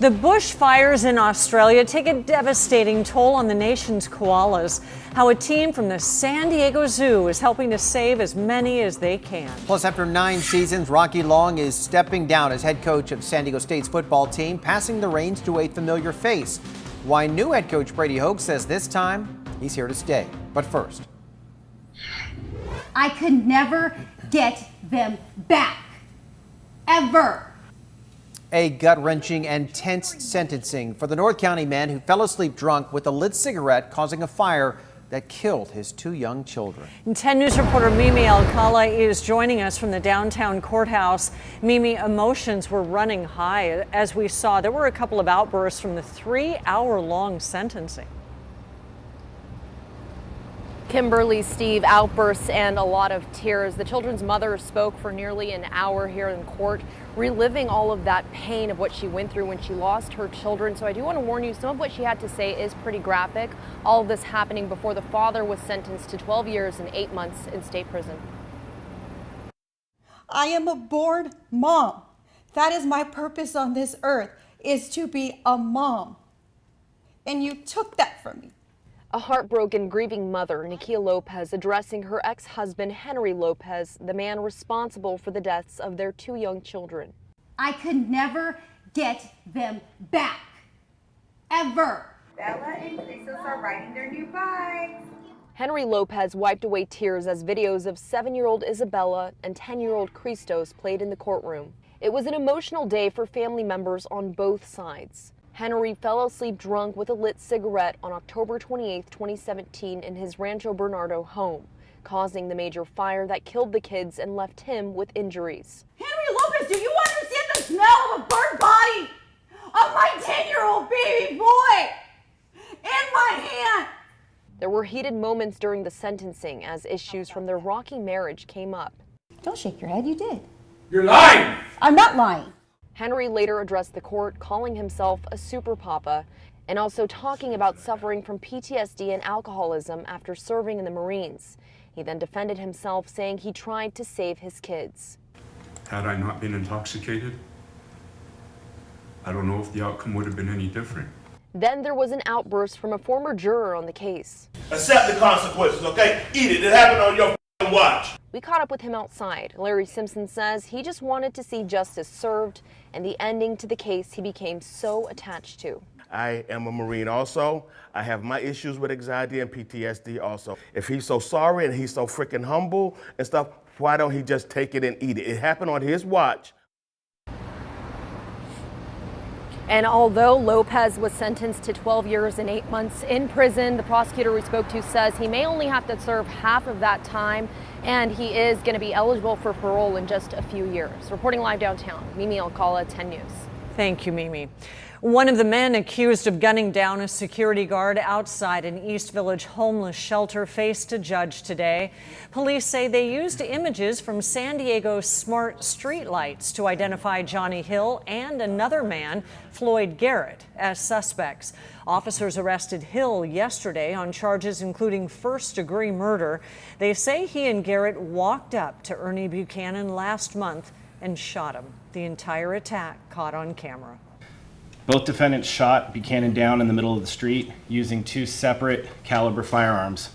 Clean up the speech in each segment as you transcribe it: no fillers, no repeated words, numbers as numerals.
The bushfires in Australia take a devastating toll on the nation's koalas. How a team from the San Diego Zoo is helping to save as many as they can. Plus, after 9 seasons, Rocky Long is stepping down as head coach of San Diego State's football team, passing the reins to a familiar face. Why new head coach Brady Hoke says this time he's here to stay. But first, I could never get them back. Ever. a gut-wrenching and tense sentencing for the North County man who fell asleep drunk with a lit cigarette, causing a fire that killed his 2 young children. And 10 News reporter Mimi Alcala is joining us from the downtown courthouse. Mimi, emotions were running high as we saw there were a couple of outbursts from the 3-hour-long sentencing. Kimberly, Steve, outbursts and a lot of tears. The children's mother spoke for nearly an hour here in court, reliving all of that pain of what she went through when she lost her children. So I do want to warn you, some of what she had to say is pretty graphic. All of this happening before the father was sentenced to 12 years and 8 months in state prison. I am a bored mom. That is my purpose on this earth, is to be a mom. And you took that from me. A heartbroken, grieving mother, Nikia Lopez, addressing her ex-husband, Henry Lopez, the man responsible for the deaths of their 2 young children. I could never get them back. Ever. Bella and Christos are riding their new bikes. Henry Lopez wiped away tears as videos of 7-year-old Isabella and 10-year-old Christos played in the courtroom. It was an emotional day for family members on both sides. Henry fell asleep drunk with a lit cigarette on October 28, 2017 in his Rancho Bernardo home, causing the major fire that killed the kids and left him with injuries. Henry Lopez, do you understand the smell of a burnt body of my 10-year-old baby boy in my hand? There were heated moments during the sentencing as issues from their rocky marriage came up. Don't shake your head, you did. You're lying! I'm not lying. Henry later addressed the court, calling himself a super papa and also talking about suffering from PTSD and alcoholism after serving in the Marines. He then defended himself, saying he tried to save his kids. Had I not been intoxicated, I don't know if the outcome would have been any different. Then there was an outburst from a former juror on the case. Accept the consequences, okay? Eat it. It happened on your watch. We caught up with him outside. Larry Simpson says he just wanted to see justice served and the ending to the case he became so attached to. I am a Marine also. I have my issues with anxiety and PTSD also. If he's so sorry and he's so freaking humble and stuff, why don't he just take it and eat it? It happened on his watch. And although Lopez was sentenced to 12 years and 8 months in prison, the prosecutor we spoke to says he may only have to serve half of that time, and he is going to be eligible for parole in just a few years. Reporting live downtown, Mimi Alcala, 10 News. Thank you, Mimi. One of the men accused of gunning down a security guard outside an East Village homeless shelter faced a judge today. Police say they used images from San Diego's smart streetlights to identify Johnny Hill and another man, Floyd Garrett, as suspects. Officers arrested Hill yesterday on charges including first-degree murder. They say he and Garrett walked up to Ernie Buchanan last month and shot him. The entire attack caught on camera. Both defendants shot Buchanan down in the middle of the street using 2 separate caliber firearms.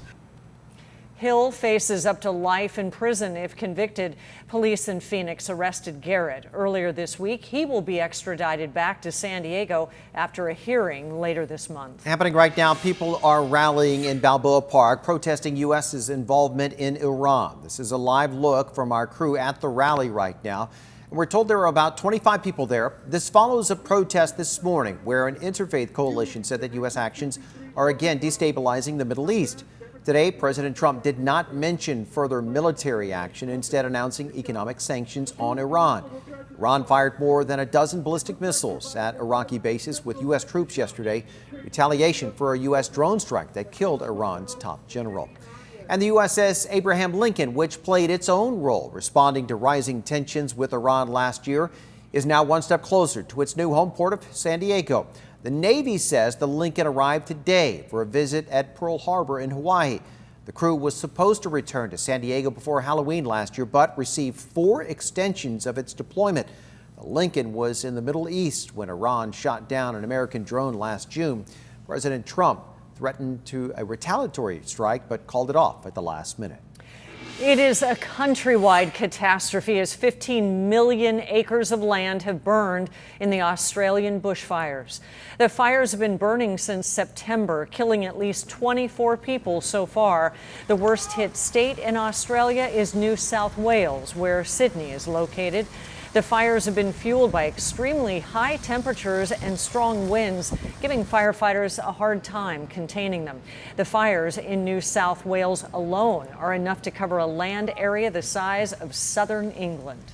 Hill faces up to life in prison if convicted. Police in Phoenix arrested Garrett. Earlier this week, he will be extradited back to San Diego after a hearing later this month. Happening right now, people are rallying in Balboa Park, protesting U.S.'s involvement in Iran. This is a live look from our crew at the rally right now. We're told there are about 25 people there. This follows a protest this morning where an interfaith coalition said that U.S. actions are again destabilizing the Middle East. Today, President Trump did not mention further military action, instead announcing economic sanctions on Iran. Iran fired more than a dozen ballistic missiles at Iraqi bases with U.S. troops yesterday, retaliation for a U.S. drone strike that killed Iran's top general. And the USS Abraham Lincoln, which played its own role responding to rising tensions with Iran last year, is now one step closer to its new home port of San Diego. The Navy says the Lincoln arrived today for a visit at Pearl Harbor in Hawaii. The crew was supposed to return to San Diego before Halloween last year, but received 4 extensions of its deployment. Lincoln was in the Middle East when Iran shot down an American drone last June. President Trump threatened to a retaliatory strike, but called it off at the last minute. It is a countrywide catastrophe as 15 million acres of land have burned in the Australian bushfires. The fires have been burning since September, killing at least 24 people so far. The worst hit state in Australia is New South Wales, where Sydney is located. The fires have been fueled by extremely high temperatures and strong winds, giving firefighters a hard time containing them. The fires in New South Wales alone are enough to cover a land area the size of southern England.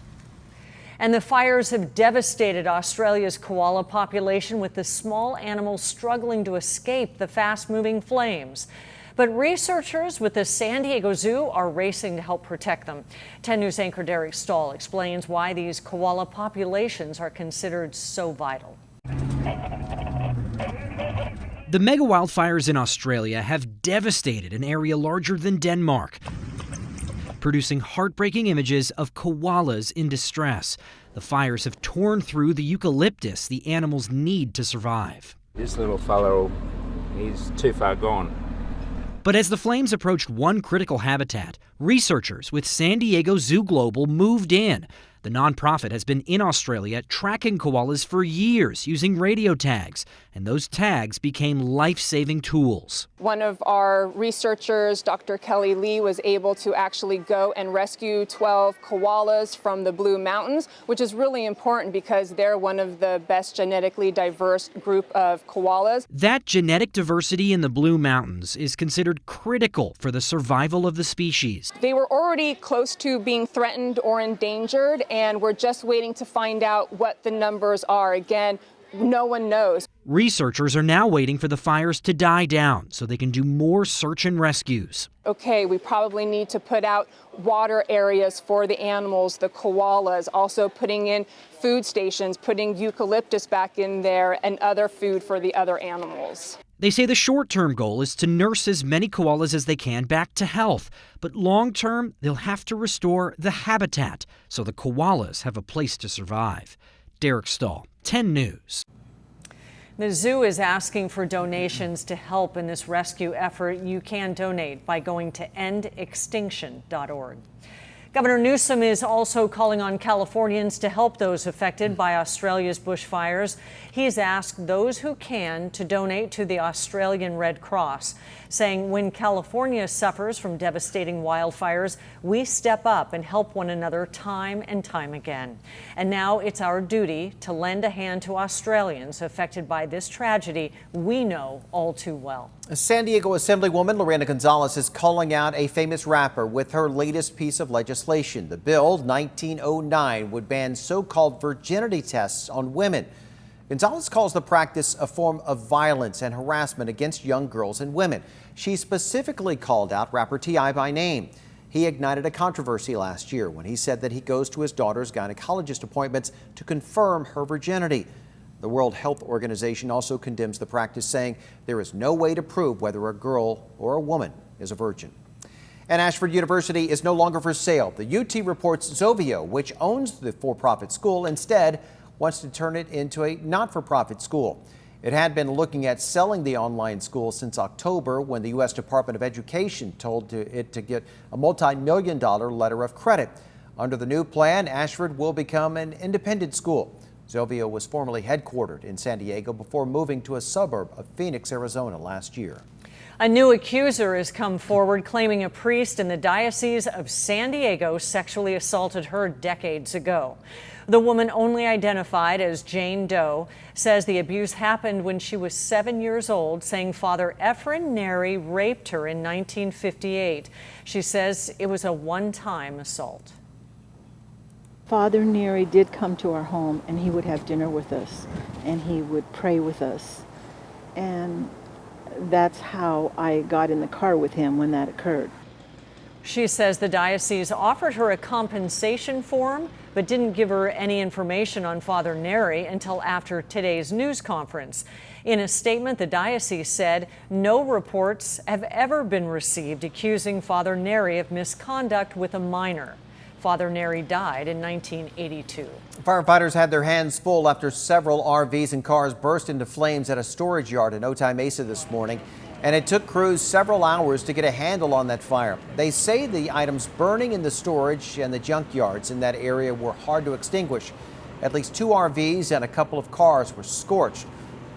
And the fires have devastated Australia's koala population, with the small animals struggling to escape the fast-moving flames. But researchers with the San Diego Zoo are racing to help protect them. 10 News anchor Derek Stahl explains why these koala populations are considered so vital. The mega wildfires in Australia have devastated an area larger than Denmark, producing heartbreaking images of koalas in distress. The fires have torn through the eucalyptus the animals need to survive. This little fellow, he's too far gone. But as the flames approached one critical habitat, researchers with San Diego Zoo Global moved in. The nonprofit has been in Australia tracking koalas for years using radio tags, and those tags became life-saving tools. One of our researchers, Dr. Kelly Lee, was able to actually go and rescue 12 koalas from the Blue Mountains, which is really important because they're one of the best genetically diverse group of koalas. That genetic diversity in the Blue Mountains is considered critical for the survival of the species. They were already close to being threatened or endangered, and we're just waiting to find out what the numbers are. Again, no one knows. Researchers are now waiting for the fires to die down so they can do more search and rescues. Okay, we probably need to put out water areas for the animals, the koalas, also putting in food stations, putting eucalyptus back in there and other food for the other animals. They say the short-term goal is to nurse as many koalas as they can back to health. But long-term, they'll have to restore the habitat so the koalas have a place to survive. Derek Stahl, 10 News. The zoo is asking for donations to help in this rescue effort. You can donate by going to endextinction.org. Governor Newsom is also calling on Californians to help those affected by Australia's bushfires. He's asked those who can to donate to the Australian Red Cross, saying when California suffers from devastating wildfires, we step up and help one another time and time again. And now it's our duty to lend a hand to Australians affected by this tragedy we know all too well. San Diego Assemblywoman Lorena Gonzalez is calling out a famous rapper with her latest piece of legislation. The bill, 1909, would ban so-called virginity tests on women. Gonzalez calls the practice a form of violence and harassment against young girls and women. She specifically called out rapper T.I. by name. He ignited a controversy last year when he said that he goes to his daughter's gynecologist appointments to confirm her virginity. The World Health Organization also condemns the practice, saying there is no way to prove whether a girl or a woman is a virgin. And Ashford University is no longer for sale. The UT reports Zovio, which owns the for-profit school, instead wants to turn it into a not-for-profit school. It had been looking at selling the online school since October, when the U.S. Department of Education told it to get a multi-million-dollar letter of credit. Under the new plan, Ashford will become an independent school. Zovio was formerly headquartered in San Diego before moving to a suburb of Phoenix, Arizona last year. A new accuser has come forward claiming a priest in the Diocese of San Diego sexually assaulted her decades ago. The woman, only identified as Jane Doe, says the abuse happened when she was 7 years old, saying Father Efren Neri raped her in 1958. She says it was a one-time assault. Father Neri did come to our home, and he would have dinner with us, and he would pray with us. And that's how I got in the car with him when that occurred. She says the diocese offered her a compensation form, but didn't give her any information on Father Neri until after today's news conference. In a statement, the diocese said no reports have ever been received accusing Father Neri of misconduct with a minor. Father Neri died in 1982. Firefighters had their hands full after several RVs and cars burst into flames at a storage yard in Otay Mesa this morning. And it took crews several hours to get a handle on that fire. They say the items burning in the storage and the junkyards in that area were hard to extinguish. At least 2 RVs and a couple of cars were scorched.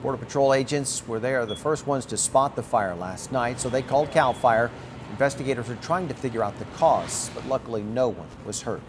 Border Patrol agents were there, the first ones to spot the fire last night, so they called CAL FIRE. Investigators are trying to figure out the cause, but luckily no one was hurt.